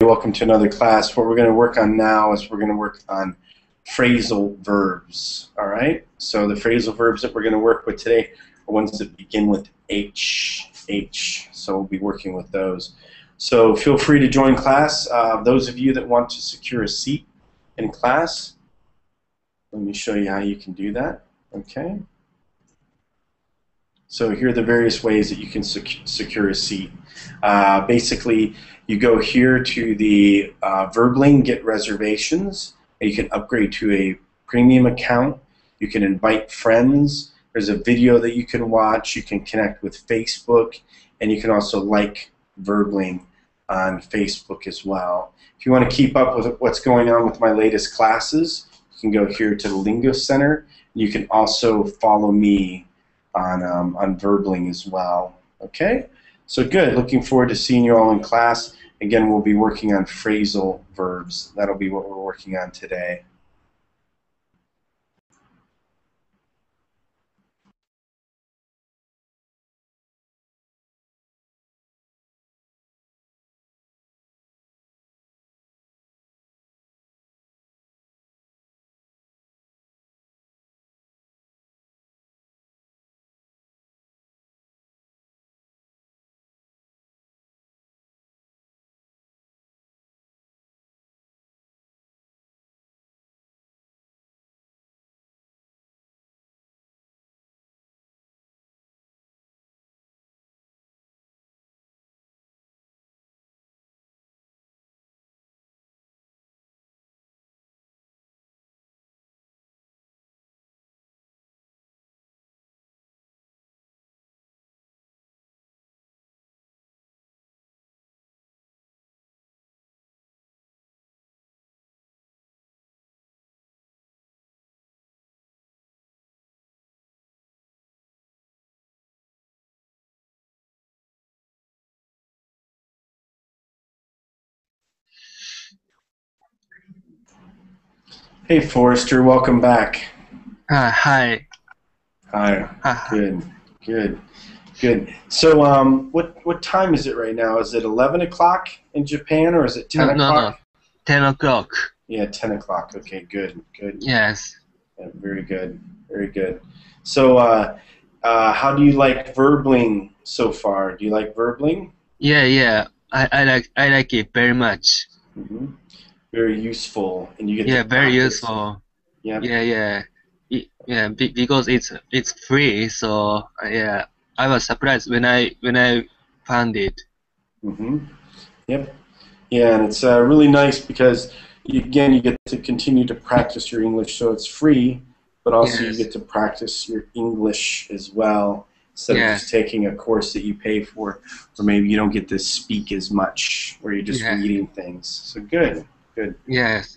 Welcome to another class. What we're going to work on now is we're going to work on phrasal verbs. All right? So the phrasal verbs that we're going to work with today are ones that begin with H. So we'll be working with those. So feel free to join class. Those of you that want to secure a seat in class, let me show you how you can do that. Okay? So here are the various ways that you can secure a seat. Basically, you go here to the Verbling, get reservations, and you can upgrade to a premium account. You can invite friends. There's a video that you can watch. You can connect with Facebook, and you can also like Verbling on Facebook as well. If you want to keep up with what's going on with my latest classes, you can go here to the Lingo Center. You can also follow me on Verbling as well. Okay? So good. Looking forward to seeing you all in class. Again, we'll be working on phrasal verbs. That'll be what we're working on today. Hey, Forrester, welcome back. Hi. Hi. Good. So, what time is it right now? Is it 11 o'clock in Japan, or is it 10 o'clock? No. 10 o'clock. Yeah, 10 o'clock. Okay, good. Yes. Yeah, very good. So, how do you like Verbling so far? Do you like Verbling? Yeah. I like it very much. Mm-hmm. Very useful, and you get to very practice. useful. Yep. Yeah. Because it's free. So yeah, I was surprised when I found it. Mm-hmm. Yep. Yeah, and it's really nice because you get to continue to practice your English. So it's free, but also you get to practice your English as well instead of just taking a course that you pay for, or maybe you don't get to speak as much, where you're just reading things. So good. Yes.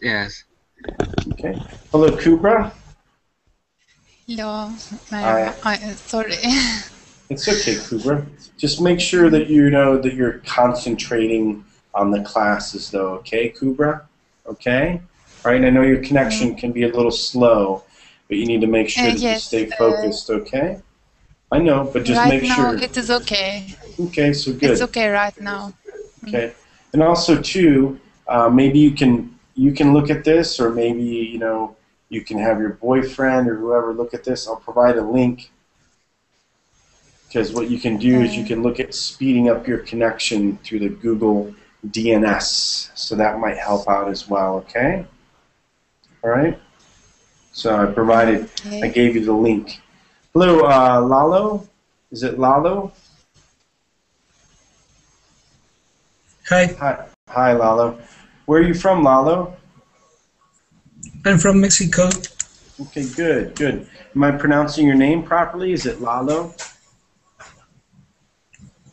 Okay. Hello, Kubra. Hello. Sorry. It's okay, Kubra. Just make sure that you know that you're concentrating on the classes, though. Okay, Kubra? Okay? All right, I know your connection can be a little slow, but you need to make sure that you stay focused, okay? I know, but just make sure. Right now it is okay. Okay, so good. It's okay right now. Okay. And also, too, maybe you can look at this, or maybe, you can have your boyfriend or whoever look at this. I'll provide a link, because what you can do is you can look at speeding up your connection through the Google DNS, so that might help out as well, okay? All right? So I gave you the link. Hello, Lalo? Is it Lalo? Hi, Lalo. Where are you from, Lalo? I'm from Mexico. Okay, good. Am I pronouncing your name properly? Is it Lalo?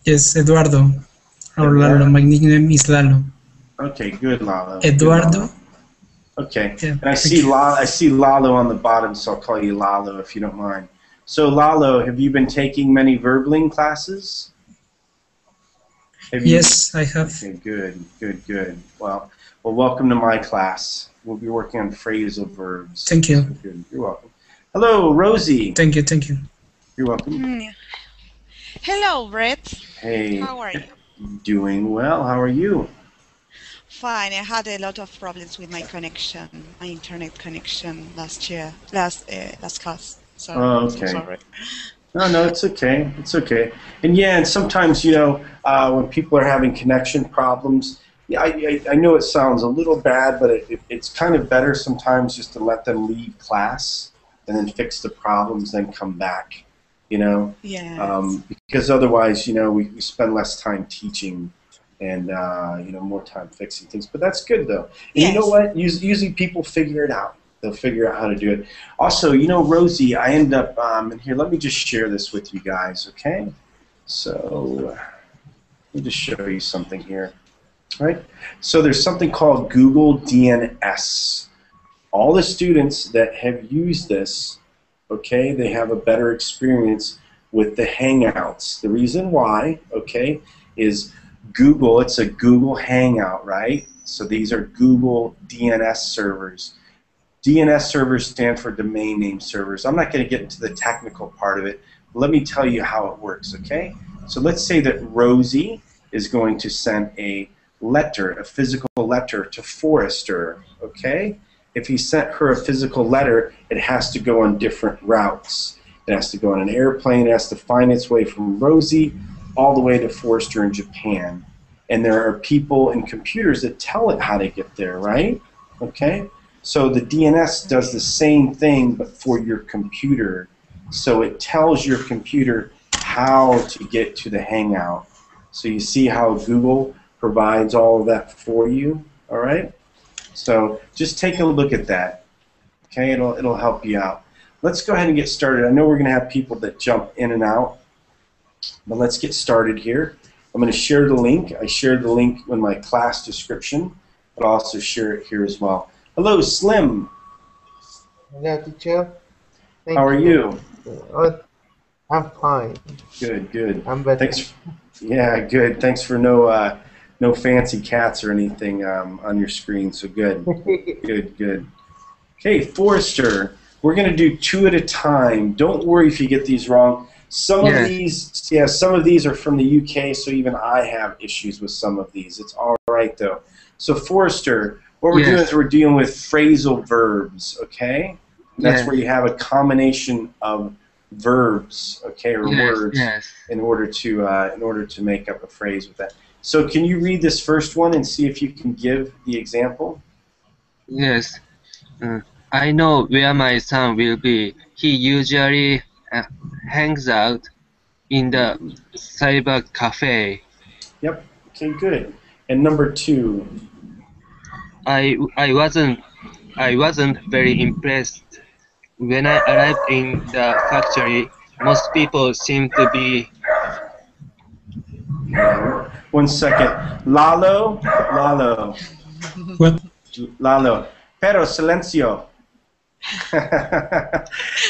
Yes, Eduardo. Or Lalo. My nickname is Lalo. Okay, good, Lalo. Eduardo. Good, Lalo. Okay. Yeah, and I see Lalo on the bottom, so I'll call you Lalo if you don't mind. So, Lalo, have you been taking many Verbling classes? Yes, I have. Okay, good. Well, welcome to my class. We'll be working on phrasal verbs. Thank you. Good. You're welcome. Hello, Rosie. Thank you. You're welcome. Hello, Bret. Hey, How are you? doing well. How are you? Fine. I had a lot of problems with my connection, my internet connection last class. So Oh, I'm so okay. sorry. No, it's okay. It's okay. And yeah, and sometimes, when people are having connection problems, yeah, I know it sounds a little bad, but it's kind of better sometimes just to let them leave class and then fix the problems, then come back, Yes. because otherwise, we spend less time teaching and, more time fixing things. But that's good, though. And you know Yes. what? Usually people figure it out. They'll figure out how to do it. Also, Rosie, I end up, and here, let me just share this with you guys, okay? So, let me just show you something here, right? So there's something called Google DNS. All the students that have used this, okay, they have a better experience with the Hangouts. The reason why, okay, is Google, it's a Google Hangout, right? So these are Google DNS servers. DNS servers stand for domain name servers. I'm not going to get into the technical part of it. But let me tell you how it works, okay? So let's say that Rosie is going to send a letter, a physical letter to Forrester, okay? If he sent her a physical letter, it has to go on different routes. It has to go on an airplane. It has to find its way from Rosie all the way to Forrester in Japan. And there are people and computers that tell it how to get there, right? Okay? So the DNS does the same thing, but for your computer. So it tells your computer how to get to the Hangout. So you see how Google provides all of that for you, all right? So just take a look at that, okay? It'll help you out. Let's go ahead and get started. I know we're going to have people that jump in and out, but let's get started here. I'm going to share the link. I shared the link in my class description, but I'll also share it here as well. Hello, Slim. Hello, teacher. How are you? Oh, I'm fine. Good, good. I'm better. Thanks. Yeah, good. Thanks for no fancy cats or anything on your screen. So good, good, good. Okay, Forrester. We're going to do two at a time. Don't worry if you get these wrong. Some of these are from the UK, so even I have issues with some of these. It's all right though. So Forrester, what we're doing is we're dealing with phrasal verbs, okay? That's where you have a combination of verbs, okay, or words in order to make up a phrase with that. So can you read this first one and see if you can give the example? Yes. I know where my son will be. He usually hangs out in the cyber cafe. Yep. Okay, good. And number two. I wasn't very impressed. When I arrived in the factory, most people seemed to be. 1 second. Lalo. What? Lalo. Pero silencio.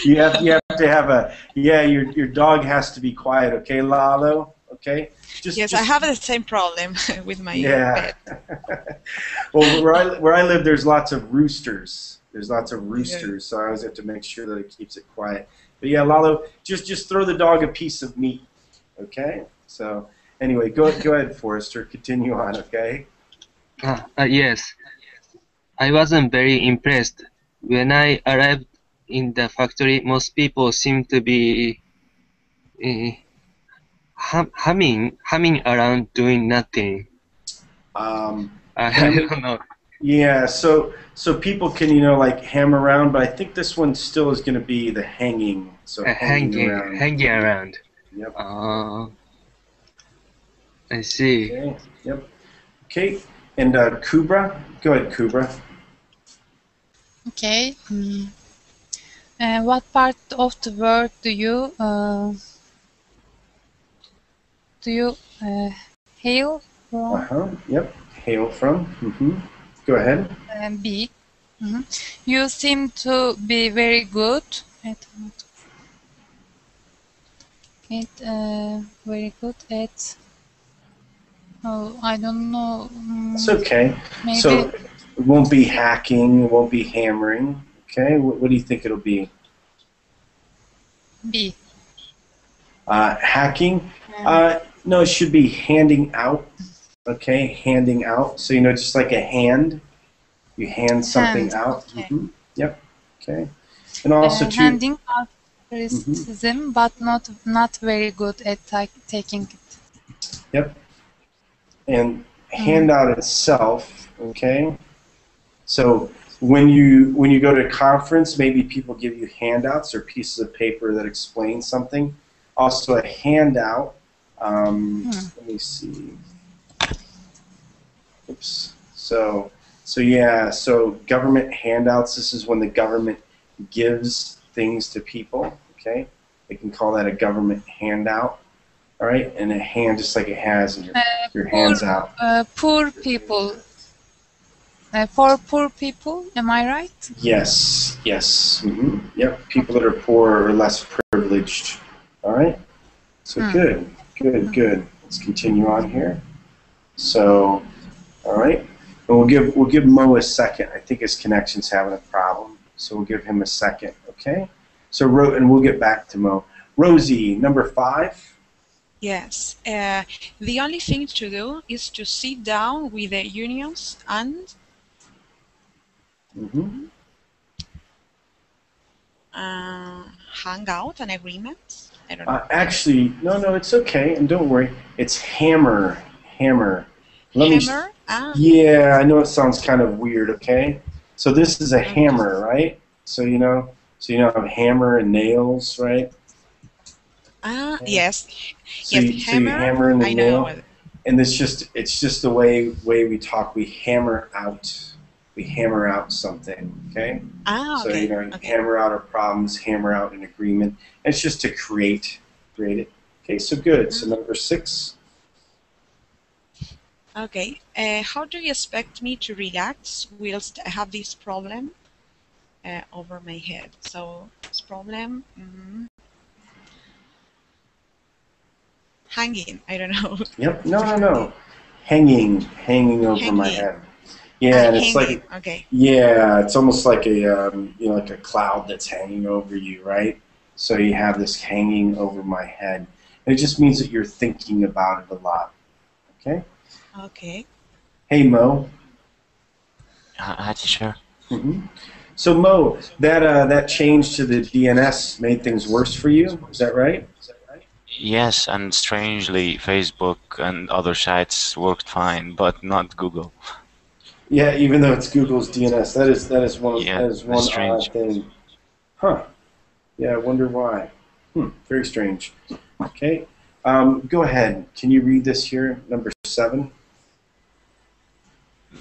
you have to have your dog has to be quiet, okay, Lalo? Okay? Yes, I have the same problem with my pet. Well, where I live, there's lots of roosters. There's lots of roosters, so I always have to make sure that it keeps it quiet. But yeah, Lalo, just throw the dog a piece of meat, okay? So anyway, go ahead, Forrester. Continue on, okay? Yes. I wasn't very impressed. When I arrived in the factory, most people seemed to be humming around doing nothing. I don't know. Yeah, so people can like ham around, but I think this one still is going to be the hanging. So hanging around. Yep. I see. Okay. Yep. Okay, and Kubra, go ahead, Kubra. Okay. What part of the word do you hail from? Yep. Hail from. Go ahead. Be. You seem to be very good at very good at. Oh, I don't know. It's okay. Maybe. So it won't be hacking. It won't be hammering. Okay. What do you think it'll be? B. Hacking, no, it should be handing out. Okay, handing out. So, just like a hand, you hand something out. Okay. Yep. Okay. And also, Handing out criticism, but not very good at taking it. Yep. And handout itself, okay? So when you go to a conference, maybe people give you handouts or pieces of paper that explain something. Also a handout, let me see. Oops. So yeah, so government handouts, this is when the government gives things to people, okay? They can call that a government handout. All right, and a hand just like it has, and your hands out. Poor people. For poor people, am I right? Yes, yes. Yep, people that are poor or less privileged. All right, so good. Let's continue on here. So, all right, and we'll give Mo a second. I think his connection's having a problem, so we'll give him a second. Okay. So and we'll get back to Mo. Rosie, number 5. Yes. The only thing to do is to sit down with the unions and hang out an agreement. I don't know. Actually, no, it's okay, and don't worry. It's hammer. Hammer? Yeah, I know it sounds kind of weird. Okay, so this is a hammer, right? So a hammer and nails, right? Yes. So yes, so you hammer in the I nail, know. and it's just the way we talk. We hammer out something. Okay. So Okay. hammer out our problems, hammer out an agreement. And it's just to create it. Okay. So good. So number 6. Okay. How do you expect me to relax whilst I have this problem over my head? So this problem. Hanging. I don't know. Yep. No. Hanging over my head. Yeah, and it's hanging. like yeah, it's almost like a like a cloud that's hanging over you, right? So you have this hanging over my head. And it just means that you're thinking about it a lot. Okay. Okay. Hey Mo. Hi, teacher. So Mo, that change to the DNS made things worse for you. Is that right? Yes, and strangely, Facebook and other sites worked fine, but not Google. Yeah, even though it's Google's DNS, that is one strange. odd thing. Huh? Yeah, I wonder why. Very strange. Okay, go ahead. Can you read this here, number 7?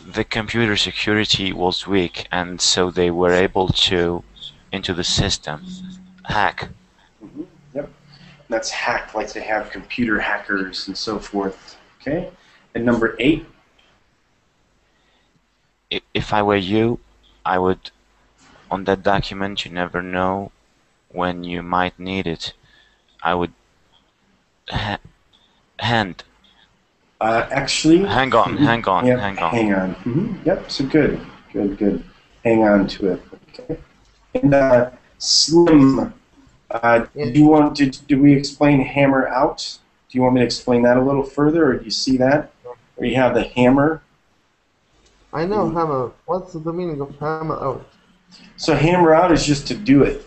The computer security was weak, and so they were able to, into the system, hack. Yep, that's hack, like they have computer hackers and so forth. Okay, and number 8. If I were you, I would, on that document, you never know when you might need it, I would actually, hang on. Yep, hang on. Yep, so good. Hang on to it. Okay. And Slim, did we explain hammer out? Do you want me to explain that a little further, or do you see that? Where you have the hammer. I know hammer. What's the meaning of hammer out? So hammer out is just to do it,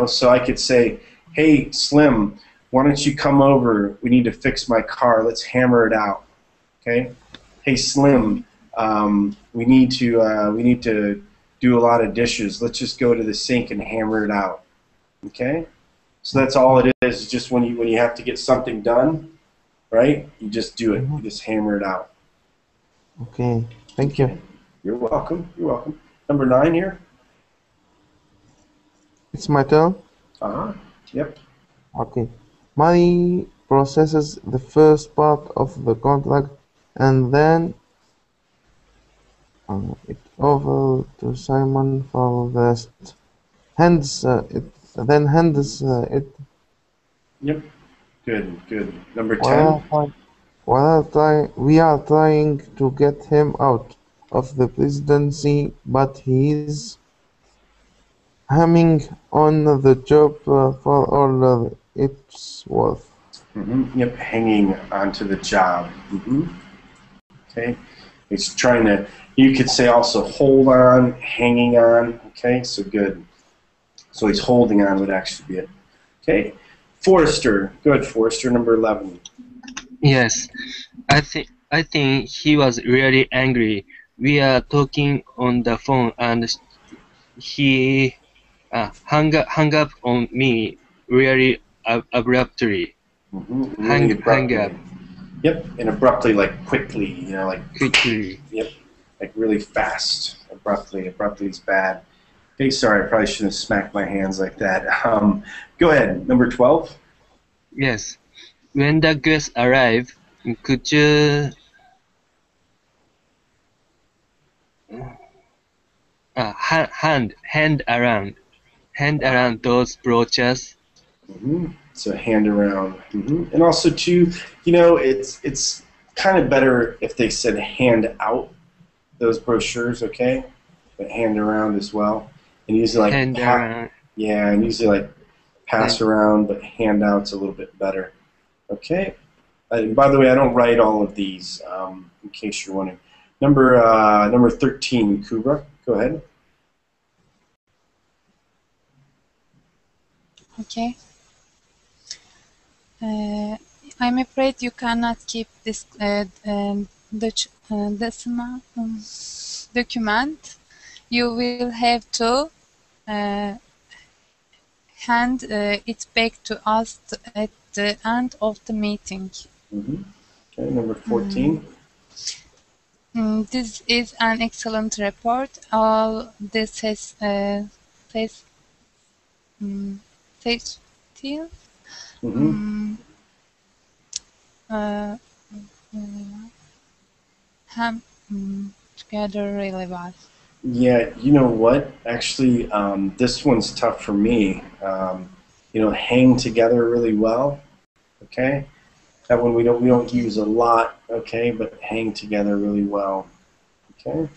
So I could say, hey, Slim, why don't you come over? We need to fix my car. Let's hammer it out. Okay? Hey, Slim, we need to do a lot of dishes. Let's just go to the sink and hammer it out. Okay? So that's all it is. Just when you have to get something done, right? You just do it. You just hammer it out. Okay. Thank you. You're welcome. Number 9 here. It's my turn? Yep. Okay. Money processes the first part of the contract and then it over to Simon for the rest. Hands it. Yep. Good. Number 10. We are trying to get him out of the presidency, but he's hemming on the job for all it's worth. Yep, hanging onto the job. Okay, he's trying to. You could say also hold on, hanging on. Okay, so good. So he's holding on would actually be it. Okay, Forrester. Good, Forrester, number 11. Yes, I think he was really angry. We are talking on the phone and he hung up on me really abruptly. Really Hang abruptly. up Yep, and abruptly, like quickly, you know, like quickly. Yep, like really fast. Abruptly. Abruptly is bad. Okay, sorry, I probably shouldn't have smacked my hands like that. Go ahead, number 12. Yes. When the guests arrive, could you hand around those brochures? So hand around, and also too, you know, it's kind of better if they said hand out those brochures, okay, but hand around as well, and usually like Hand around. yeah, and usually like pass around, but hand out's a little bit better, okay. And by the way, I don't write all of these, in case you're wondering. Number 13, Kubra, go ahead. Okay. I'm afraid you cannot keep this decimal document. You will have to hand it back to us at the end of the meeting. Okay, number 14. This is an excellent report. All this has still ham together really well. Yeah, you know what? Actually, this one's tough for me. You know, hang together really well. Okay, that one we don't use a lot. Okay, but hang together really well. Okay,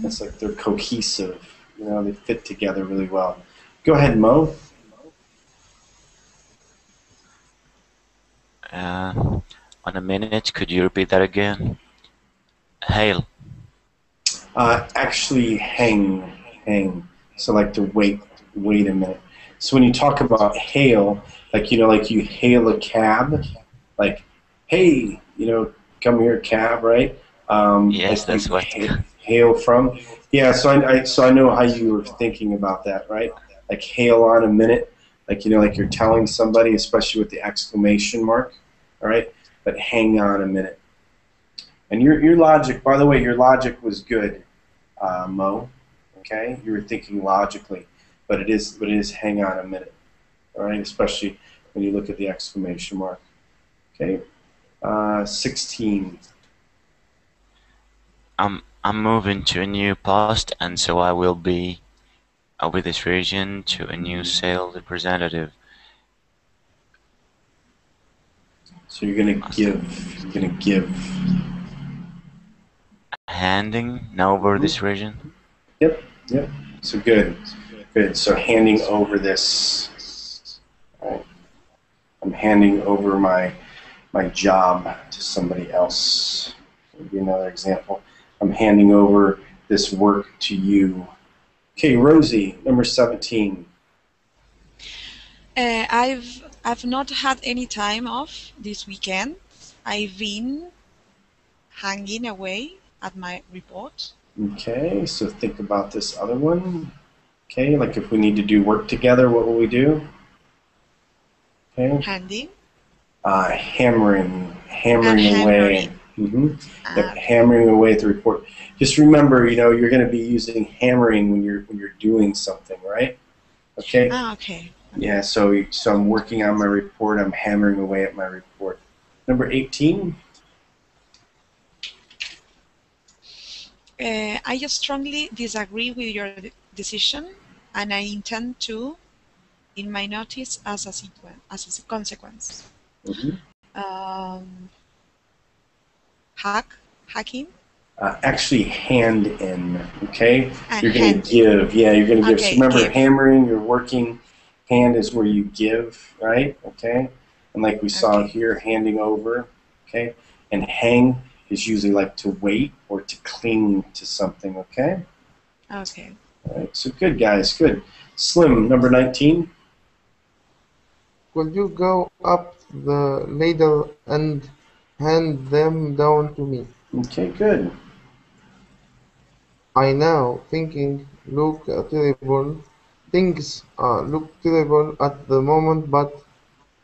it's like they're cohesive. You know, they fit together really well. Go ahead, Mo. On a minute, could you repeat that again? Hail. Actually, hang. So like to wait a minute. So when you talk about hail, like you know, like you hail a cab, like hey, you know, come here, cab, right? Yes, like that's what. Hail from. Yeah, so I know how you were thinking about that, right? Like hail on a minute, like you know, like you're telling somebody, especially with the exclamation mark, all right? But hang on a minute. And your logic, by the way, your logic was good, Mo. Okay, you were thinking logically, but it is hang on a minute, all right? Especially when you look at the exclamation mark. Okay, 16. I'm moving to a new post, and so I will be with this region to a new sales representative. So you're gonna give. Handing over this region. Yep. So good. So handing over this. Right. I'm handing over my job to somebody else. I'll give you another example. I'm handing over this work to you. Okay, Rosie, number 17. I've not had any time off this weekend. I've been hanging away at my report. Okay, so think about this other one. Okay, like if we need to do work together, what will we do? Okay. Handing. Hammering Hammering. away. Yep, hammering away at the report. Just remember, you know, you're going to be using hammering when you're doing something, right? Okay. Okay. Yeah. So I'm working on my report. I'm hammering away at my report. Number 18. I just strongly disagree with your decision, and I intend to, in my notice, as a consequence. Hacking. Actually, hand in. Okay. And you're going to give. Yeah, you're going to give. Okay, So remember, give. hammering. You're working. Hand is where you give, right? Okay. And like we saw Okay. here, handing over, okay? And hang is usually like to wait or to cling to something, okay? Okay. All right, so good, guys, good. Slim, number 19. Could you go up the ladder and hand them down to me? Okay, good. I now thinking look terrible. Things look terrible at the moment, but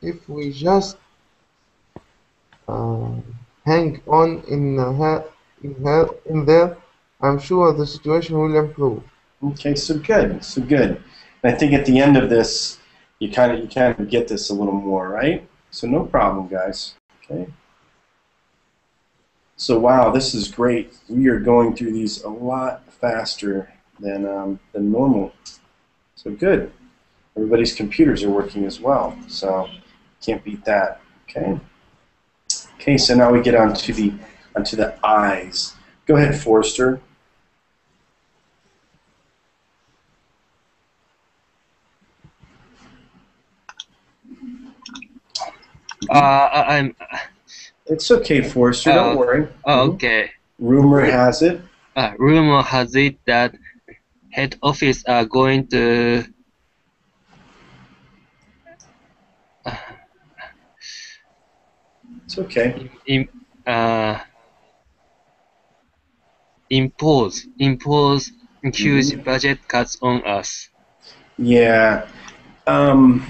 if we just uh, hang on in there, I'm sure the situation will improve. Okay, so good, so good. And I think at the end of this, you kind of get this a little more, right? So no problem, guys. Okay. So wow, this is great. We are going through these a lot faster than normal. So good. Everybody's computers are working as well, so can't beat that. Okay. Okay, so now we get onto the eyes. Go ahead, Forrester. I'm It's okay, Forrester. Don't worry. okay. Rumor has it. Rumor has it that head office are going to It's okay. impose huge budget cuts on us. Yeah. And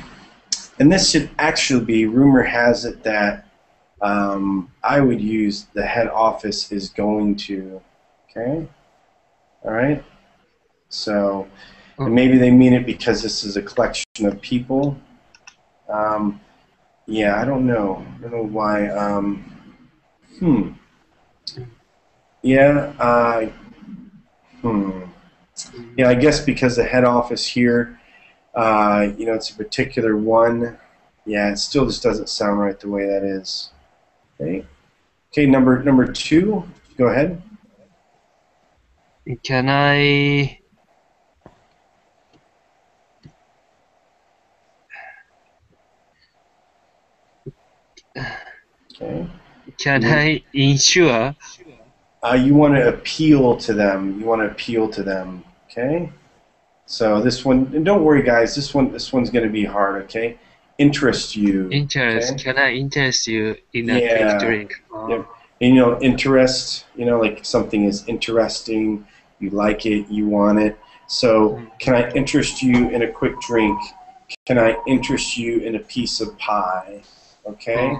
this should actually be, rumor has it that I would use the head office is going to, okay? All right? So, and maybe they mean it because this is a collection of people. Yeah, I don't know. I don't know why. Yeah, Yeah, I guess because the head office here, you know, it's a particular one. Yeah, it still just doesn't sound right the way that is. Okay. Okay, number 2. Go ahead. Can I Okay. can I ensure You want to appeal to them. You want to appeal to them. Okay. So this one, and don't worry, guys. This one's going to be hard. Okay. Interest you. interest? Okay? Can I interest you in a Yeah. quick drink? Yep. And, you know, interest. You know, like something is interesting. You like it. You want it. So, can I interest you in a quick drink? Can I interest you in a piece of pie? Okay.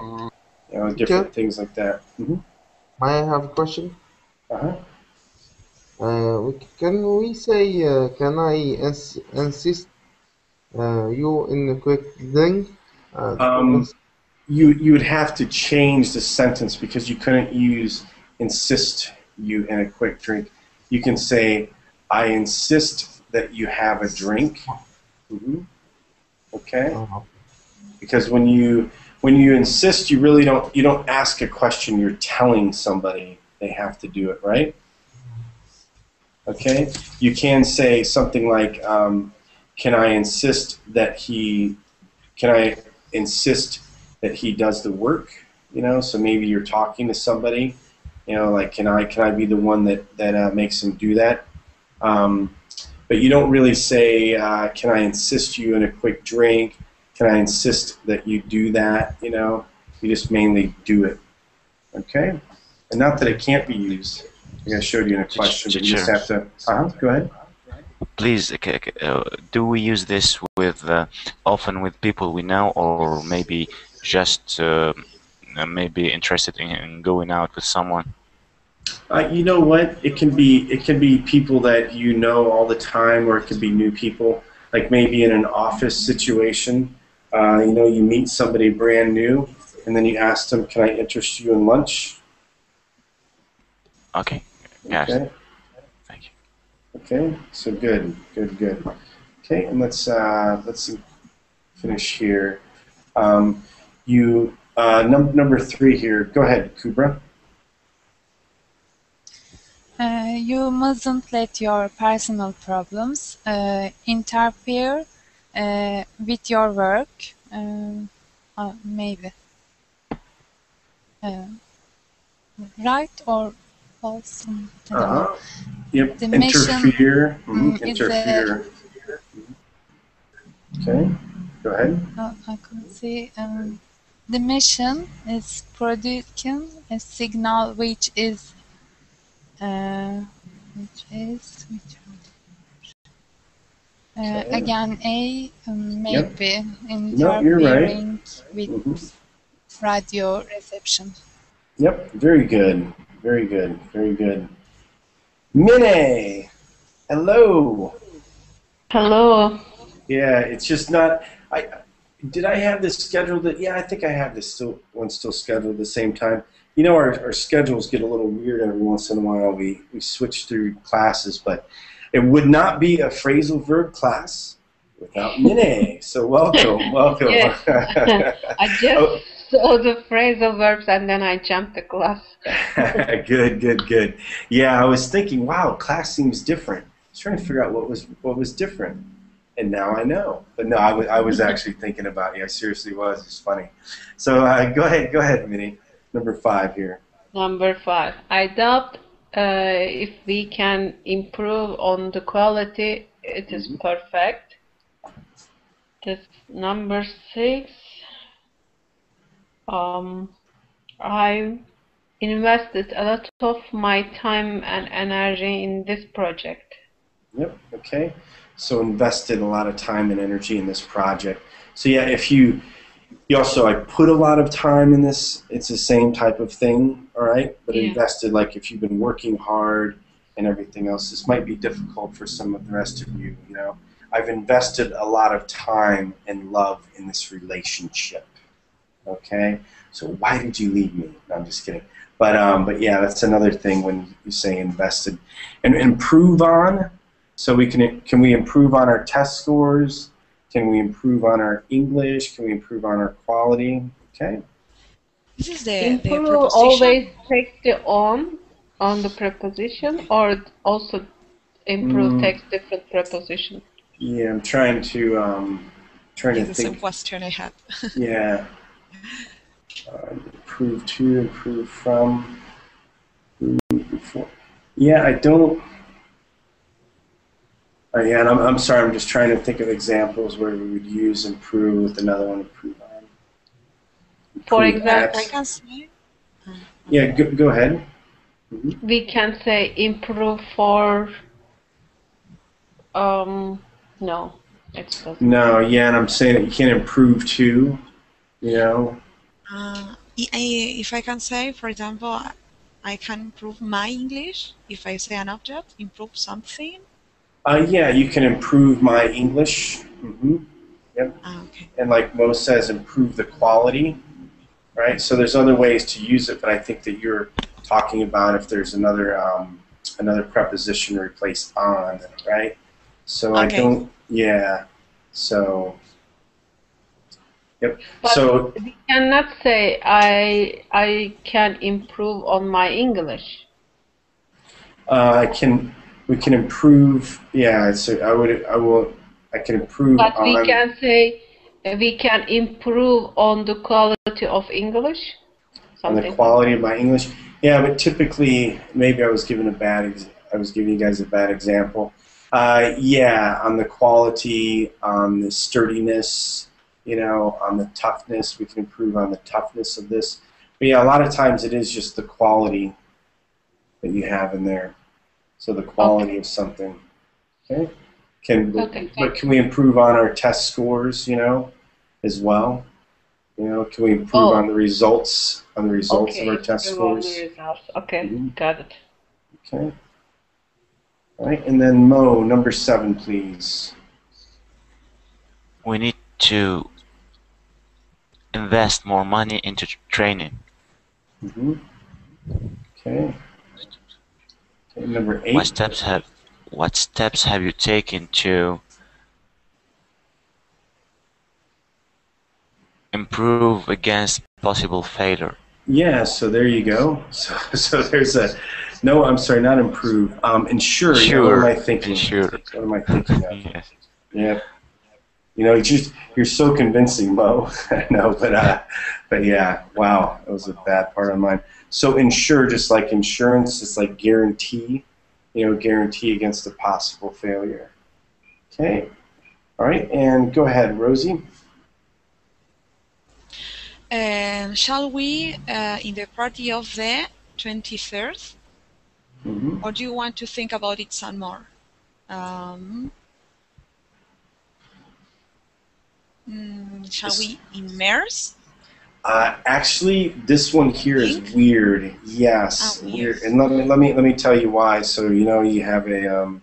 You know, different things like that. I have a question. Uh-huh. Can we say, can I insist you in a quick drink? You would have to change the sentence because you couldn't use insist you in a quick drink. You can say, I insist that you have a drink. Okay? Because when you insist, you really don't ask a question. You're telling somebody they have to do it, right? Okay? You can say something like, can I insist that he does the work? You know, so maybe you're talking to somebody. You know, like can I be the one that makes him do that? But you don't really say, can I insist you in a quick drink? Can I insist that you do that? You know, you just mainly do it. Okay? And not that it can't be used. Like I showed you in a question, but you just have to. Go ahead. Please, do we use this with often with people we know, or maybe just maybe interested in going out with someone? You know what? It can be people that you know all the time, or it could be new people. Like maybe in an office situation, you know, you meet somebody brand new, and then you ask them, "Can I interest you in lunch?" Okay. Yes. Okay. Thank you. Okay. So good. Okay, and let's finish here. Number 3 here. Go ahead, Kubra. You mustn't let your personal problems interfere with your work. maybe. Right or false? I don't know. Yep. The mission Interfere. is Interfere. Okay. Go ahead. I can see. The mission is producing a signal which is again a maybe interfering with radio reception. Yep. Very good. Very good. Very good. Mine. Hello. Hello. Yeah, it's just not. Did I have this scheduled? Yeah, I think I have this one still scheduled at the same time. You know, our schedules get a little weird every once in a while. We switch through classes, but it would not be a phrasal verb class without Mine. So welcome, welcome. Yes. I just saw the phrasal verbs and then I jumped the class. Good, good, good. Yeah, I was thinking, wow, class seems different. I was trying to figure out what was different. And now I know. But no, I was actually thinking about it. I seriously was. It's funny. So go ahead, Minnie. Number 5 here. Number 5. I doubt if we can improve on the quality. It is perfect. This number 6. I invested a lot of my time and energy in this project. Yep. Okay. So invested a lot of time and energy in this project. So yeah, if you also, I put a lot of time in this, it's the same type of thing, all right? But invested, like if you've been working hard and everything else, this might be difficult for some of the rest of you, you know. I've invested a lot of time and love in this relationship, okay? So why did you leave me? No, I'm just kidding. But yeah, that's another thing when you say invested. And improve on. So we can we improve on our test scores? Can we improve on our English? Can we improve on our quality? Okay. This is the Improve preposition. always takes the on the preposition, or also improve takes different preposition. Yeah, I'm trying to It's the think. same question I had. Yeah. Improve to, improve from, improve before. Yeah, I don't. Yeah, and I'm sorry, I'm just trying to think of examples where we would use improve with another one, improve on. For Improve example, I can say. yeah, go ahead. We can say improve for. No, it doesn't. No, yeah, and I'm saying that you can't improve to, you know. If I can say, for example, I can improve my English. If I say an object, improve something. Yeah, you can improve my English. Yep. Okay. And like Mo says, improve the quality, right? So there's other ways to use it, but I think that you're talking about if there's another another preposition to replace on, right? So Okay. I don't. Yeah. So. Yep. But So we cannot say I can improve on my English. we can improve. Yeah. So I can improve. But we on, can say we can improve on the quality of English. on the Something. quality of my English. Yeah, but typically, maybe I was giving you guys a bad example. Yeah, on the quality, on the sturdiness, you know, on the toughness, we can improve on the toughness of this. But yeah, a lot of times it is just the quality that you have in there. So the quality of something. Okay. But can we improve on our test scores, you know, as well? You know, can we improve on the results of our test scores? The results. Okay, got it. Okay. All right, and then Mo, number 7, please. We need to invest more money into training. Okay. Okay, number 8. What steps have you taken to improve against possible failure? Yeah, so there you go. So there's a no. I'm sorry, not improve. Ensure. Sure. What am I thinking? Sure. What am I thinking of? Yes. Yeah. You know, you're so convincing, Mo. I know, but yeah, wow, that was a bad part of mine. So insure, just like insurance, it's like guarantee. You know, guarantee against a possible failure. Okay. All right, and go ahead, Rosie. Shall we in the party of the 23rd? Mm-hmm. Or do you want to think about it some more? Shall we immerse? Actually, this one here is Ink? weird. Yes, Oh, weird. yes. And let me tell you why. So you know you have a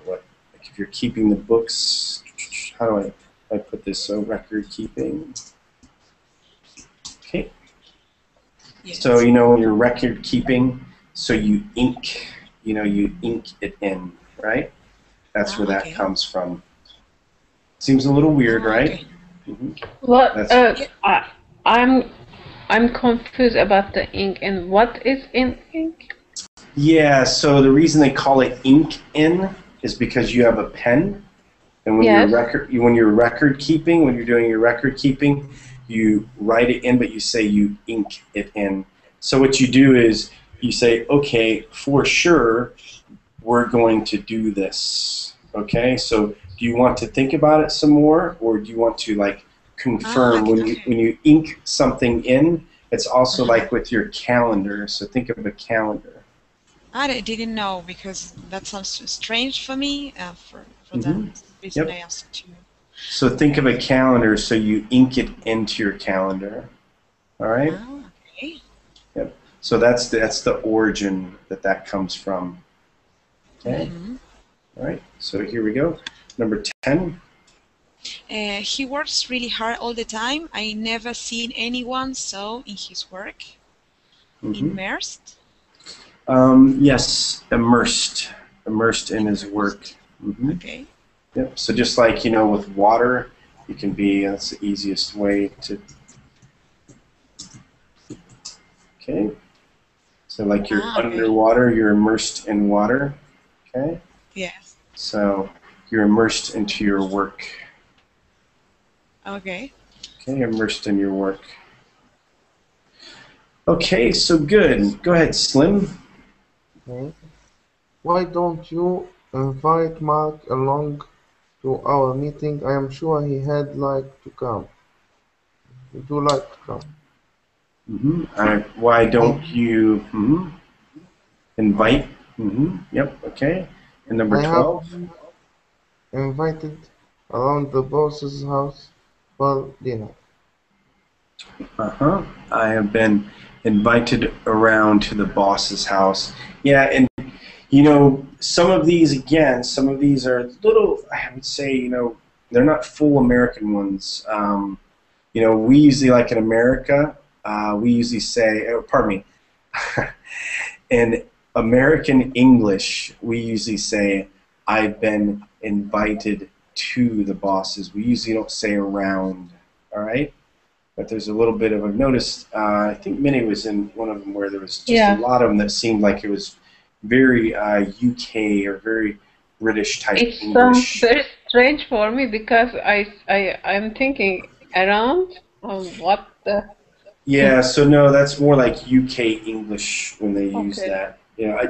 what? Like if you're keeping the books, how do I put this? So record keeping. Okay. Yes. So you know when you're record keeping, so you ink. You know you ink it in, right? That's where that okay. comes from. Seems a little weird, right? Okay. Mm-hmm. What? I'm confused about the ink and what is in ink? Yeah, so the reason they call it ink in is because you have a pen, and when Yes. when you're record keeping, when you're doing your record keeping, you write it in, but you say you ink it in. So what you do is you say, okay, for sure, we're going to do this. Okay, so do you want to think about it some more, or do you want to like confirm when you ink something in? It's also like with your calendar. So think of a calendar. I didn't know because that sounds strange for me. For that reason, I asked you. So think of a calendar. So you ink it into your calendar. All right. Oh, okay. Yep. So that's the origin that comes from. Okay. All right. So here we go. Number 10. He works really hard all the time. I never seen anyone so in his work. Immersed. Yes, immersed in his work. Okay. Yep. So just like you know, with water, you can be. That's the easiest way to. Okay. So like you're underwater, you're immersed in water. Okay. Yes. So you're immersed into your work. Okay. Okay, immersed in your work. Okay, so good. Go ahead, Slim. Okay. Why don't you invite Mark along to our meeting? I am sure he'd like to come. Would you like to come? Why don't you invite? Yep, okay. And number I 12? have invited around the boss's house for dinner. I have been invited around to the boss's house. Yeah, and you know, some of these are little, I would say, you know, they're not full American ones. You know, we usually, like in America, we usually say, pardon me, in American English, we usually say, I've been invited to the bosses. We usually don't say around, all right? But there's a little bit of, I've noticed, I think Minnie was in one of them where there was just a lot of them that seemed like it was very UK or very British type English. It sounds very strange for me because I'm thinking around what the. Yeah, so no, that's more like UK English when they use that. You know, I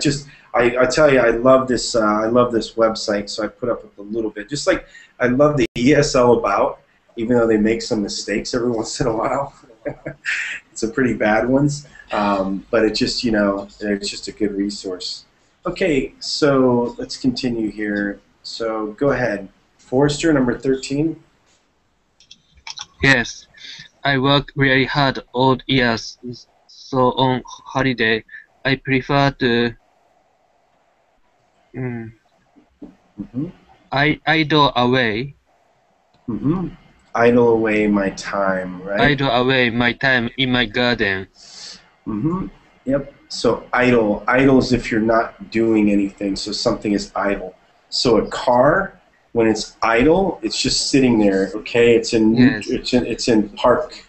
tell you, I love this website, so I put up with a little bit. Just like I love the ESL About, even though they make some mistakes every once in a while. Some pretty bad ones, but it just, you know, it's just a good resource. Okay, so let's continue here. So go ahead, Forrester, number 13. Yes, I work very hard all years, so on holiday, I prefer to idle away. Idle away my time, right? Idle away my time in my garden. Yep. So idle. Idle is if you're not doing anything. So something is idle. So a car, when it's idle, it's just sitting there. Okay. It's in it's in park,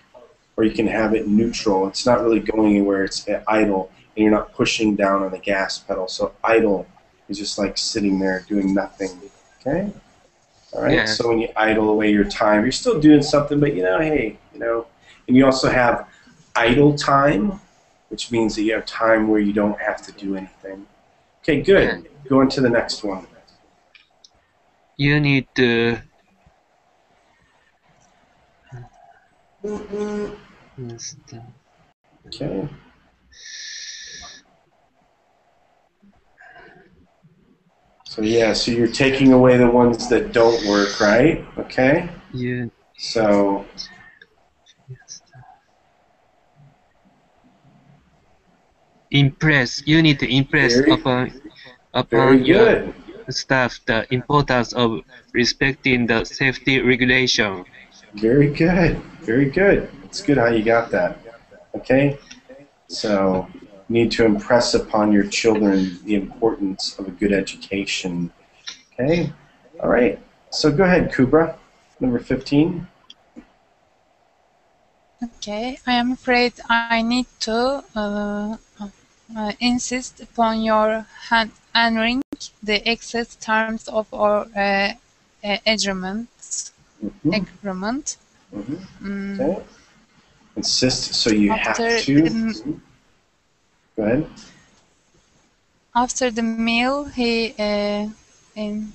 or you can have it neutral. It's not really going anywhere. It's idle, and you're not pushing down on the gas pedal. So idle is just like sitting there doing nothing. Okay. All right. Yeah. So when you idle away your time, you're still doing something, but hey, and you also have idle time, which means that you have time where you don't have to do anything. Okay, good. Yeah. Go into the next one. You need to. Okay. So yeah, so you're taking away the ones that don't work, right? Okay. You. So Impress. You need to impress very upon your good. staff the importance of respecting the safety regulation. Very good. Very good. It's good how you got that. Okay. So you need to impress upon your children the importance of a good education. Okay. All right. So go ahead, Kubra. Number 15. Okay, I am afraid I need to insist upon your honoring the exact terms of our agreement. Agreement. Okay. Insist. So you After have to. Go ahead. After the meal, he invited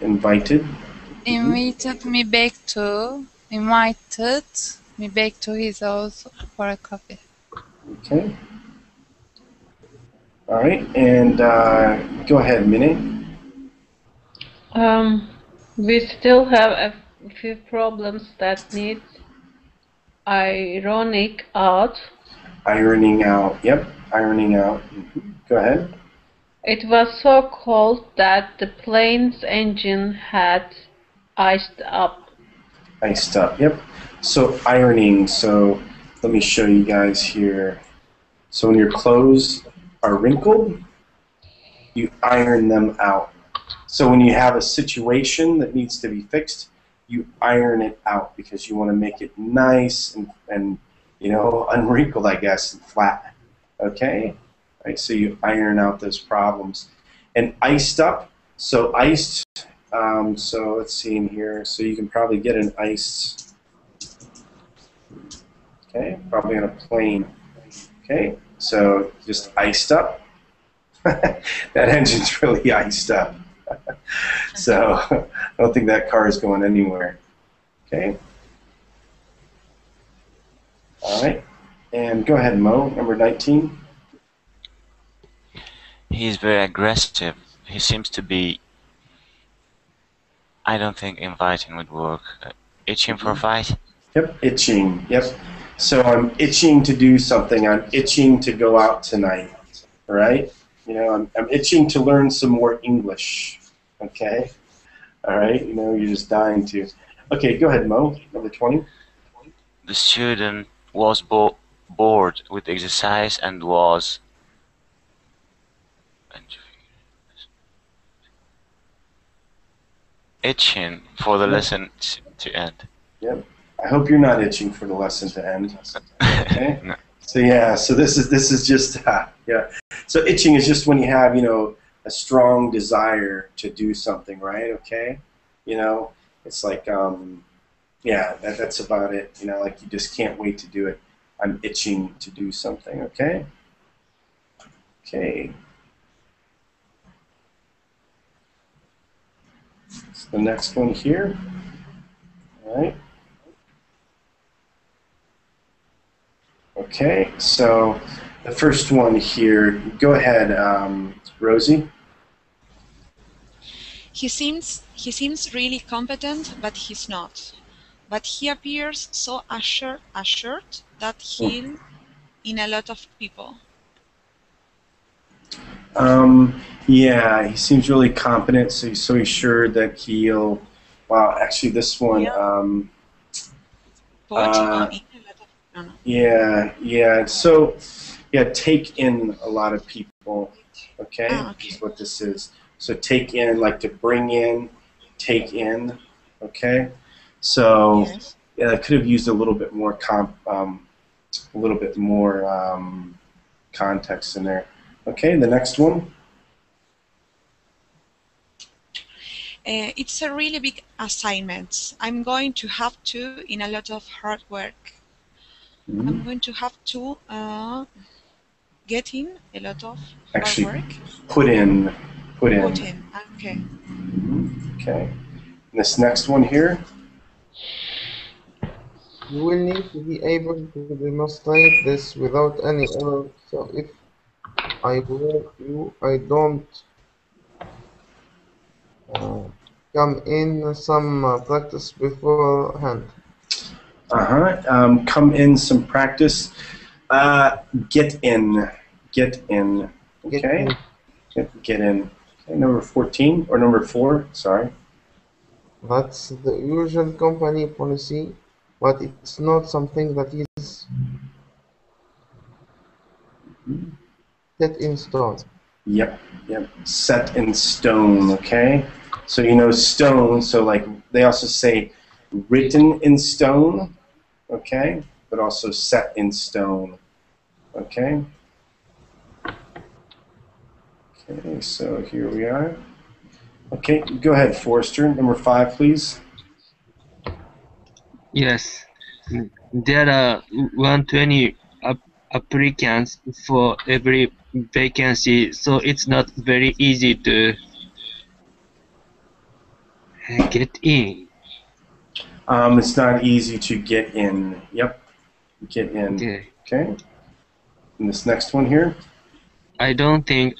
Invited. me back to his house for a coffee. Okay. All right, and go ahead, Minnie. We still have a few problems that need ironing out. Ironing out. Yep, ironing out. Go ahead. It was so cold that the plane's engine had iced up. Iced up. Yep. So ironing. So let me show you guys here. So when your clothes are wrinkled, you iron them out. So when you have a situation that needs to be fixed, you iron it out because you want to make it nice and unwrinkled, I guess, and flat. Okay? Right, so you iron out those problems. And iced up, so iced, so let's see in here. So you can probably get an iced, okay, probably on a plane. Okay, so just iced up. That engine's really iced up. So I don't think that car is going anywhere. Okay. All right. And go ahead, Mo, number 19. He's very aggressive. He seems to be... I don't think inviting would work. Itching for a fight? Yep, itching. Yep. So I'm itching to do something. I'm itching to go out tonight. All right? I'm itching to learn some more English. Okay? All right? You're just dying to. Okay, go ahead, Mo, number 20. The student was bored with exercise and was... itching for the lesson to end. Yep. I hope you're not itching for the lesson to end. Okay. No. So yeah. So this is just yeah. So itching is just when you have a strong desire to do something, right? Okay. It's like yeah. That's about it. Like you just can't wait to do it. I'm itching to do something. Okay. Okay. So the next one here. All right. Okay, so the first one here, go ahead, Rosie. He seems really competent, but he's not. But he appears so assured that he'll in a lot of people. Yeah, he seems really competent, so he's sure that he'll. Wow, actually, this one. Yeah. So, yeah, take in a lot of people. Okay, okay. Is what this is. So take in, like to bring in, take in. Okay, so Yes. yeah, I could have used a little bit more context in there. Okay, the next one. It's a really big assignment. I'm going to have to, in a lot of hard work, I'm going to have to get in a lot of hard Actually, work. put in. Put in. Okay. Okay. And this next one here. You will need to be able to demonstrate this without any error. So if I were you, I don't come in some practice beforehand. Come in some practice. Get in. Get in. Okay. Get in. Okay, number 14 or number 4. Sorry. That's the usual company policy, but it's not something that is set in stone. Yep. Set in stone, okay? So you know stone, so like they also say written in stone, okay? But also set in stone, okay? Okay, so here we are. Okay, go ahead, Forrester. Number 5, please. Yes. There are 120 applicants for every vacancy, so it's not very easy to get in. It's not easy to get in. Yep, get in. Okay. And this next one here. I don't think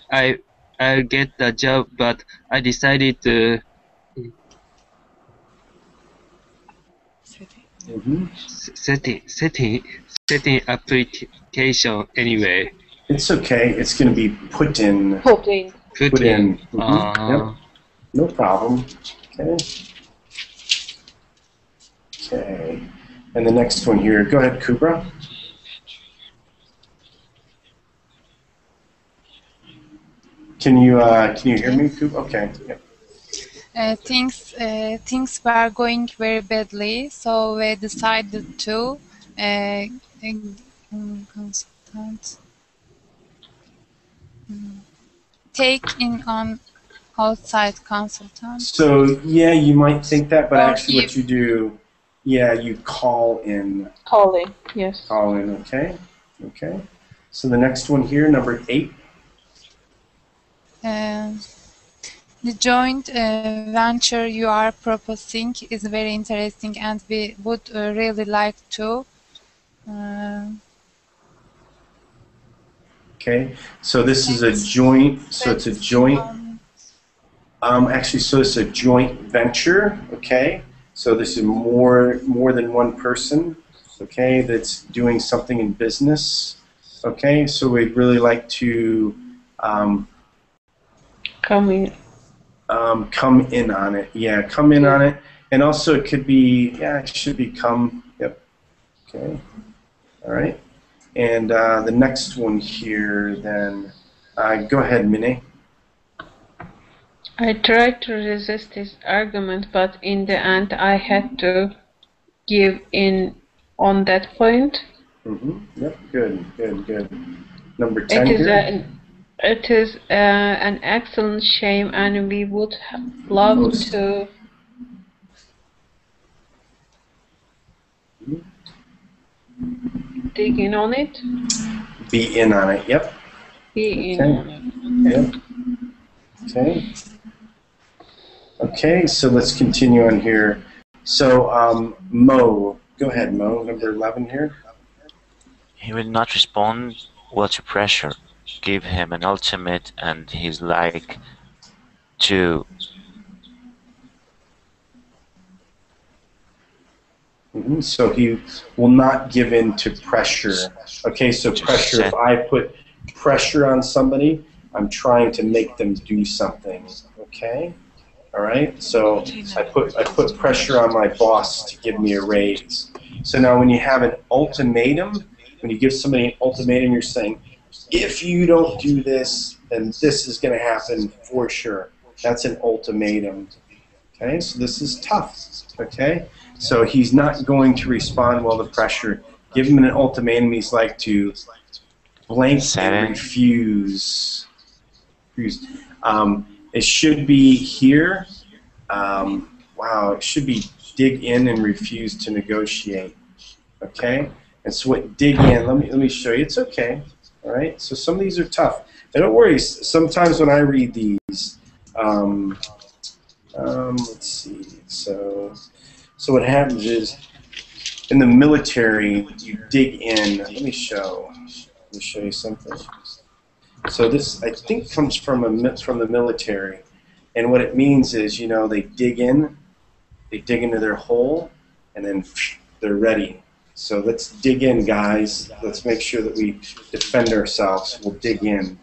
I'll get the job, but I decided to setting application anyway. It's okay. It's going to be put in. Put in. Put in. Yep. No problem. Okay. Okay. And the next one here. Go ahead, Kubra. Can you hear me, Kubra? Okay. Yep. Things were going very badly, so we decided to take in on outside consultant. So yeah, you might think that, but actually what you do, you call in. Call in, yes. Call in, okay. Okay. So the next one here, number 8. The joint venture you are proposing is very interesting, and we would really like to. Okay, so this is a joint. So it's a joint. Actually, so it's a joint venture. Okay, so this is more than one person. Okay, that's doing something in business. Okay, so we'd really like to come in. Come in on it. Yeah, come in on it. And also it could be, it should be come. Yep. Okay. All right. And the next one here then, go ahead, Mine. I tried to resist his argument, but in the end I had to give in on that point. Yep, good. Number 10 here. It is an excellent shame, and we would love to dig in on it. Be in on it, yep. Be in on it. Yep. Okay. Okay, so let's continue on here. So, Mo, go ahead, Mo, number 11 here. He will not respond well to pressure. Give him an ultimate and he's like to so he will not give in to pressure. Okay, so pressure, if I put pressure on somebody, I'm trying to make them do something. Okay? All right? So I put pressure on my boss to give me a raise. So now when you have an ultimatum, when you give somebody an ultimatum, you're saying, if you don't do this, then this is going to happen for sure. That's an ultimatum. Okay, so this is tough. Okay, so he's not going to respond well to pressure. Give him an ultimatum. He's like to blank and refuse. It should be here. wow, it should be dig in and refuse to negotiate. Okay? And so what dig in, let me show you. It's okay. All right? So some of these are tough. And don't worry, sometimes when I read these, let's see. So what happens is in the military, you dig in. Let me show you something. So this, I think, comes from the military, and what it means is, you know, they dig into their hole, and then they're ready. So let's dig in, guys. Let's make sure that we defend ourselves. We'll dig in.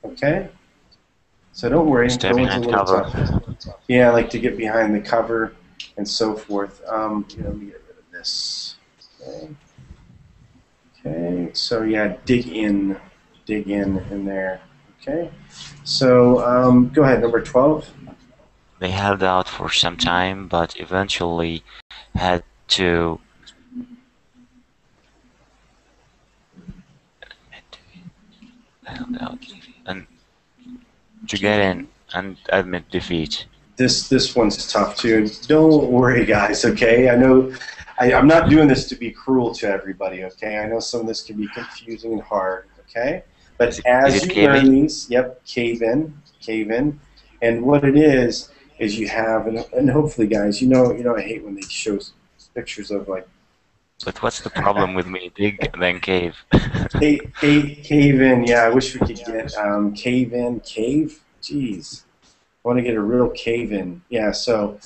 Okay? So don't worry. Stay behind cover. Yeah, I like to get behind the cover and so forth. Let me get rid of this. Okay. Okay. So yeah, dig in there. Okay. So go ahead, number 12. They held out for some time, but eventually had to and to get in and admit defeat. This one's tough too. Don't worry, guys. Okay, I know I'm not doing this to be cruel to everybody. Okay, I know some of this can be confusing and hard. Okay, but as you learn these, yep, cave in, and what it is you have, and hopefully, guys, you know, I hate when they show pictures of like. But what's the problem with me? Dig then cave. Cave in. Yeah, I wish we could get cave in, cave. Jeez. I want to get a real cave in. Yeah, so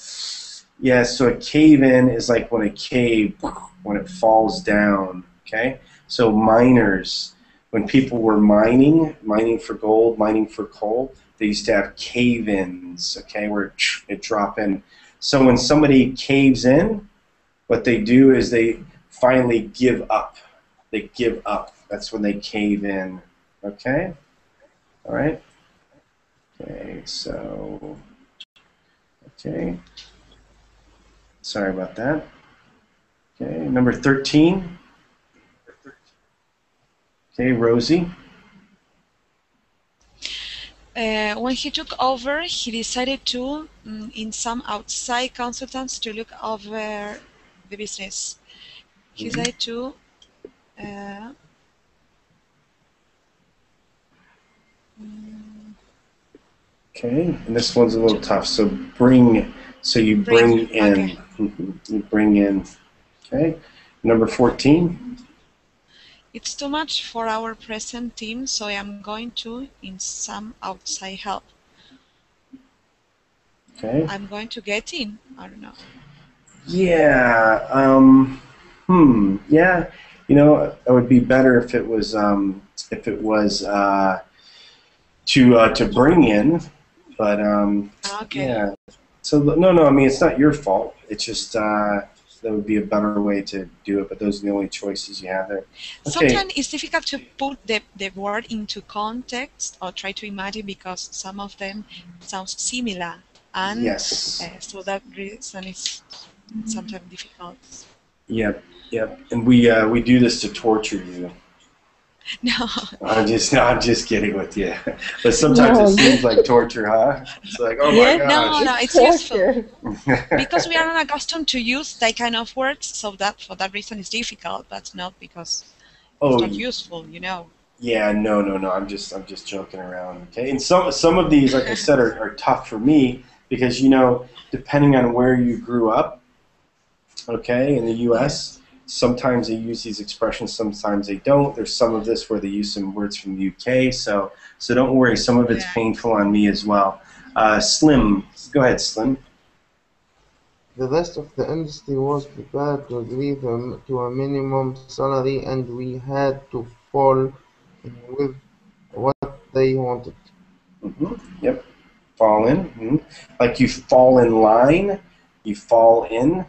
a cave in is like when a cave, when it falls down, okay? So miners, when people were mining for gold, mining for coal, they used to have cave-ins, okay, where it drop in. So when somebody caves in, what they do is they finally give up. They give up. That's when they cave in, okay? All right? Okay, so, okay. Sorry about that. Okay, number 13. Okay, Rosie. When he took over, he decided to, in some outside consultants, to look over the business. He decided to okay, and this one's a little tough. So you bring in. Okay. You bring in. Okay, number 14. It's too much for our present team, so I am going to in some outside help. Okay. I'm going to get in. I don't know. Yeah. Yeah. You know, it would be better if it was to bring in, but Okay. yeah. So no. I mean, it's not your fault. It's just that would be a better way to do it. But those are the only choices you have there. Okay. Sometimes it's difficult to put the word into context or try to imagine because some of them sound similar, and yes. So that reason is sometimes difficult. Yep. And we do this to torture you. No. I'm just kidding with you. But sometimes it seems like torture, huh? It's like, oh my gosh. No, it's useful. Because we are not accustomed to use that kind of words, so that for that reason it's difficult, but not because it's not useful, you know. Yeah, no. I'm just joking around. Okay. And some of these, like I said, are tough for me because, you know, depending on where you grew up, okay, in the US, sometimes they use these expressions, sometimes they don't. There's some of this where they use some words from the UK, so don't worry. Some of it's painful on me as well. Slim, go ahead, Slim. The rest of the industry was prepared to agree to a minimum salary, and we had to fall in with what they wanted. Yep, fall in. Like you fall in line, you fall in.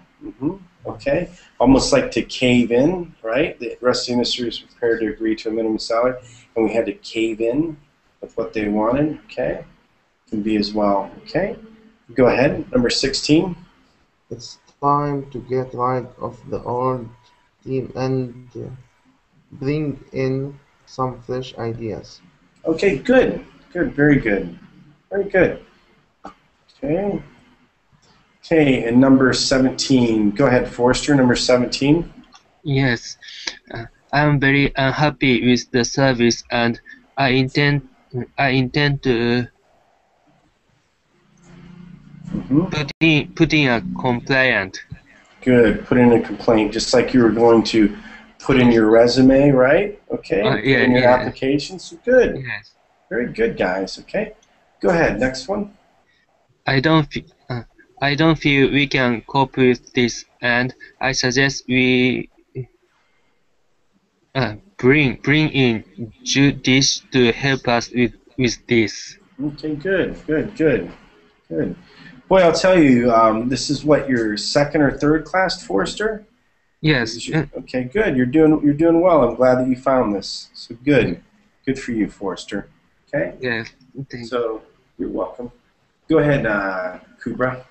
Okay, almost like to cave in, right? The rest of the industry was prepared to agree to a minimum salary, and we had to cave in with what they wanted. Okay, can be as well. Okay, go ahead. Number 16. It's time to get rid of the old team and bring in some fresh ideas. Okay, good, very good. Okay. Okay, and number 17. Go ahead, Forrester, number 17. Yes, I am very unhappy with the service, and I intend to put in a complaint. Good. Put in a complaint, just like you were going to put in your resume, right? Okay. Put in your application. So good. Yes. Very good, guys. Okay. Go ahead. Next one. I don't feel we can cope with this, and I suggest we bring in Judith to help us with this. Okay. Good. Boy, I'll tell you, this is what, your second or third class, Forrester? Yes. Okay, good. You're doing well. I'm glad that you found this. So good for you, Forrester. Okay. Yes. So you're welcome. Go ahead, Kubra.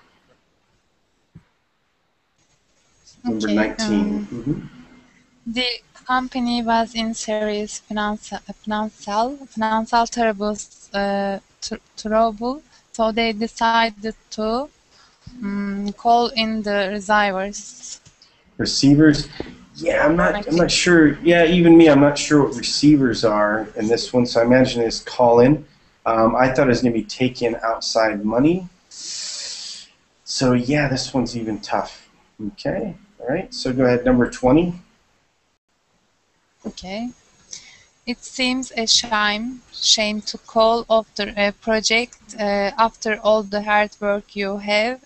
Number 19. The company was in serious financial trouble, so they decided to call in the receivers. Receivers? Yeah, I'm not sure. Yeah, even me, I'm not sure what receivers are in this one. So I imagine it's call in. I thought it was going to be take in outside money. So yeah, this one's even tough. Okay, all right. So go ahead, number 20. Okay. It seems a shame to call off the project after all the hard work you have.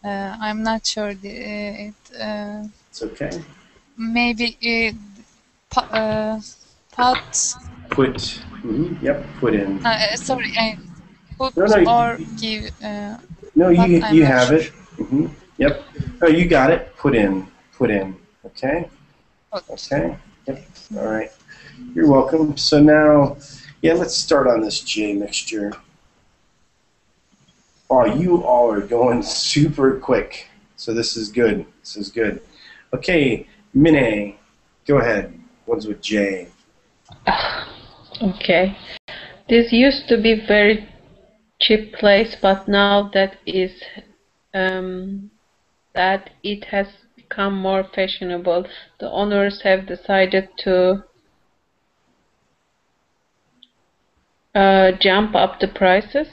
I'm not sure. It's okay. Maybe put. Put. Yep. Put in. Sorry. Put No, or give. No, you have sure. it. Yep. Oh, you got it. Put in. Okay. Okay. Yep. All right. You're welcome. So now, yeah, let's start on this J mixture. Oh, you all are going super quick. So this is good. Okay, Mine, go ahead. One's with J. Okay. This used to be very cheap place, but now that it has become more fashionable, the owners have decided to jump up the prices.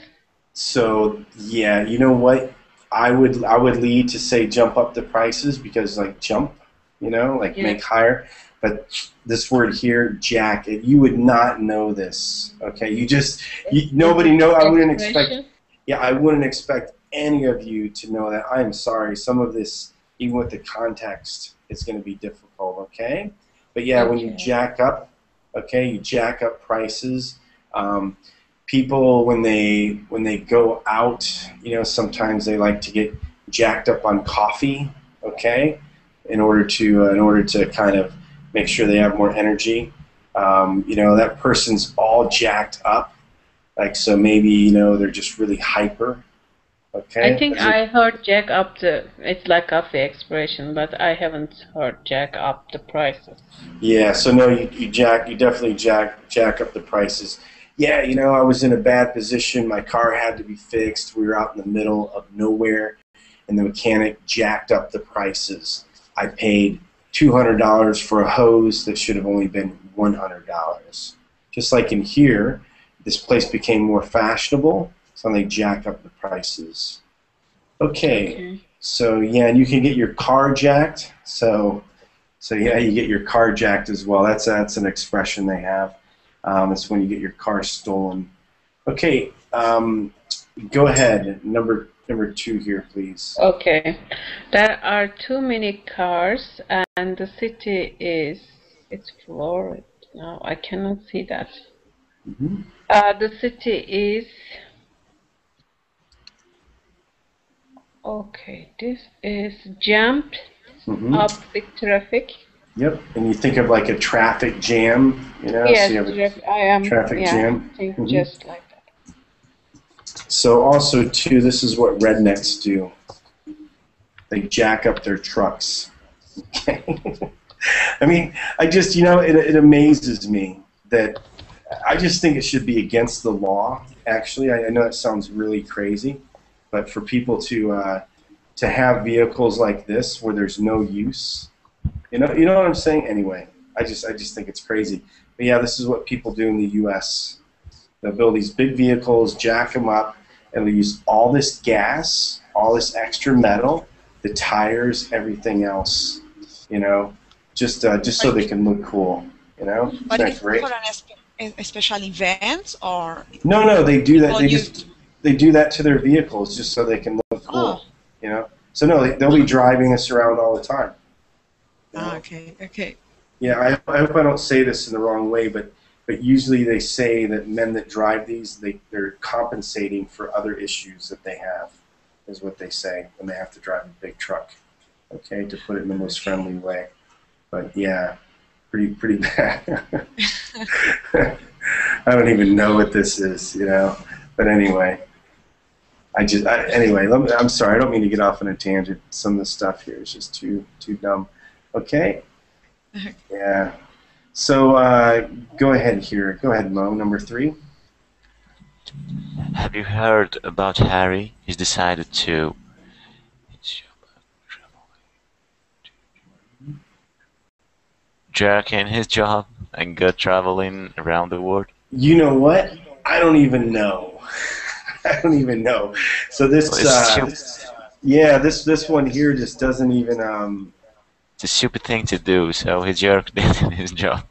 So yeah, you know what? I would lead to say jump up the prices, because like jump, make higher. But this word here, jack, you would not know this. Okay, nobody know. I wouldn't expect. Yeah, I wouldn't expect any of you to know that. I'm sorry. Some of this, even with the context, it's going to be difficult. Okay, but yeah, when you jack up, you jack up prices. People when they go out, sometimes they like to get jacked up on coffee, in order to kind of make sure they have more energy. That person's all jacked up, so maybe they're just really hyper. Okay. I think I heard jack up it's like coffee expression, but I haven't heard jack up the prices. Yeah, so no, you definitely jack up the prices. Yeah, I was in a bad position. My car had to be fixed. We were out in the middle of nowhere, and the mechanic jacked up the prices. I paid $200 for a hose that should have only been $100. Just like in here, this place became more fashionable, so they jack up the prices. Okay. So yeah, and you can get your car jacked. So yeah, you get your car jacked as well. That's an expression they have. It's when you get your car stolen. Okay, go ahead. Number 2 here, please. Okay, there are too many cars, and the city it's Florida. No, I cannot see that. The city is. Okay, this is jumped up with traffic. Yep, and you think of like a traffic jam, Yes, so you have a traffic jam. I think just like that. So also too, this is what rednecks do. They jack up their trucks. Okay. I mean, I just, it amazes me that I just think it should be against the law. Actually, I know that sounds really crazy, But for people to have vehicles like this where there's no use, you know what I'm saying? Anyway, I just think it's crazy. But yeah, this is what people do in the U.S. They'll build these big vehicles, jack them up, and they'll use all this gas, all this extra metal, the tires, everything else, just so they can look cool, Isn't But that it's great? for a special event, or No, they do that. people They do that to their vehicles just so they can look cool, Oh. So no, they'll be driving us around all the time. Okay. Yeah, I hope I don't say this in the wrong way, but usually they say that men that drive these, they're compensating for other issues that they have, is what they say when they have to drive a big truck. Okay, to put it in the most friendly way. But yeah, pretty bad. I don't even know what this is, But anyway, I'm sorry. I don't mean to get off on a tangent. Some of the stuff here is just too dumb. Okay. Yeah. So go ahead here. Go ahead, Mo. Number 3. Have you heard about Harry? He's decided to jerk in his job and go traveling around the world. You know what? I don't even know. I don't even know. So this, this one here just doesn't even. It's a stupid thing to do. So he jerked it in his job.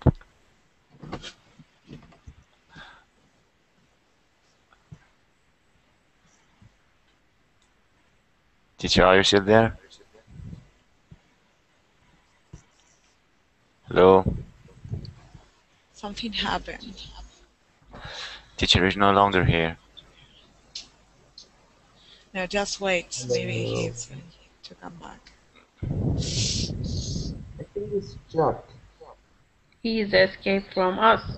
Teacher, are you still there? Hello? Something happened. Teacher is no longer here. No, just wait. Maybe he's going to come back. I think it's Jack. He's escaped from us.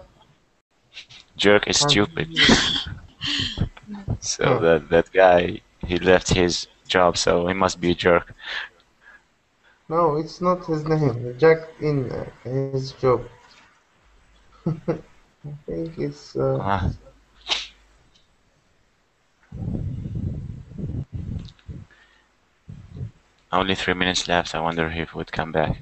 Jerk is stupid. So that guy, he left his job, so he must be a jerk. No, it's not his name. Jack in his job. I think it's. Only 3 minutes left. I wonder if he would come back.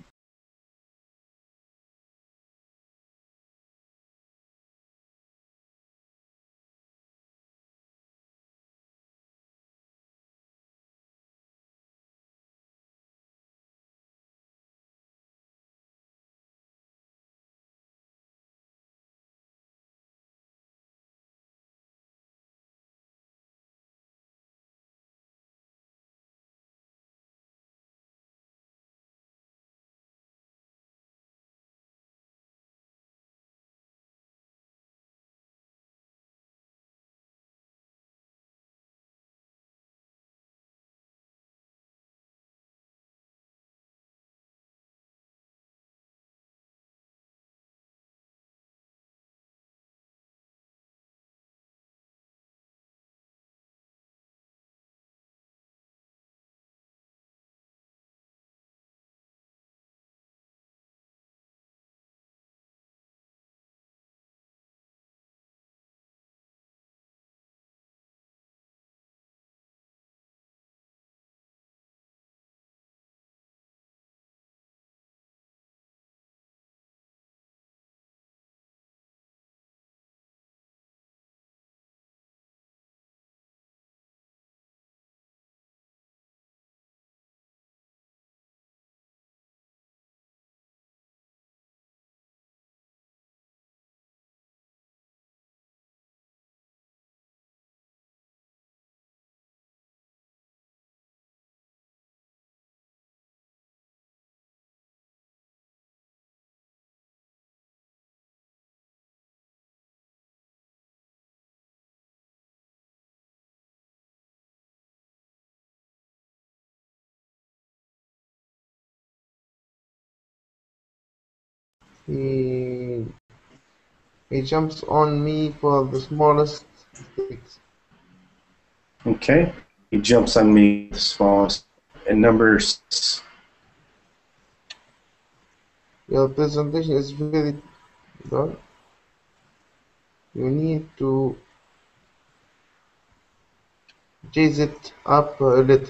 He jumps on me for the smallest sticks. Okay. He jumps on me the smallest. And number 6. Your presentation is very good. You need to Cheese it up a little.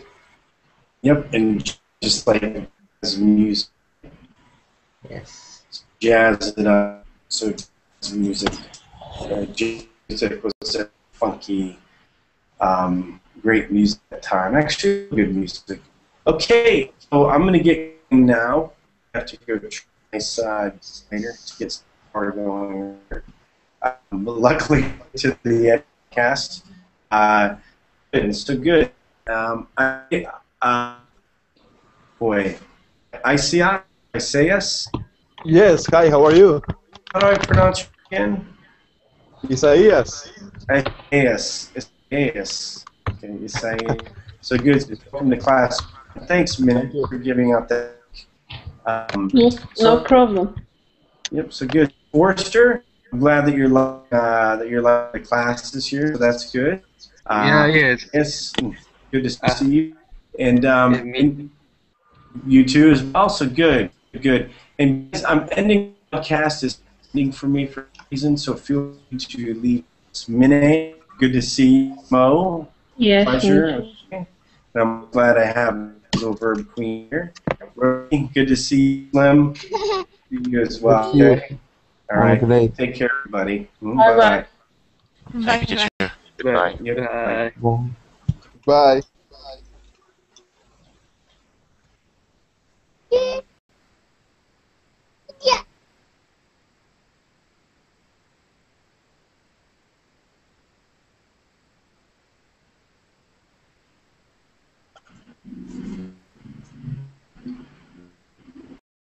Yep, and just like jazz music, Yes. jazz it up. So jazz music, jazz music was a funky, great music at the time. Actually, good music. Okay, so I'm gonna get going now. I have to go try my side later to get started going. But luckily, to the cast, and so good. Boy, Isaias. Yes, hi, how are you? How do I pronounce it again? Isaias. Isaias. Okay, Isaias. So good. Welcome to class. Thanks, Minute, for giving out that. No problem. Yep. So good. Forrester, I'm glad that you're liking the class this year. So that's good. Yes. Yes. Good to see you. And, Me. and you too as well. So good. Good. And guys, I'm ending the podcast. Is ending for me for a reason. So feel free to leave this minute. Good to see you, Mo. Yes. Pleasure. Okay. And I'm glad I have a little verb queen here. Good to see you, Slim. You as well. Okay. All right. Great. Take care, everybody. Bye-bye. Thank you, teacher. Goodbye. Yep. Bye. Bye. Bye.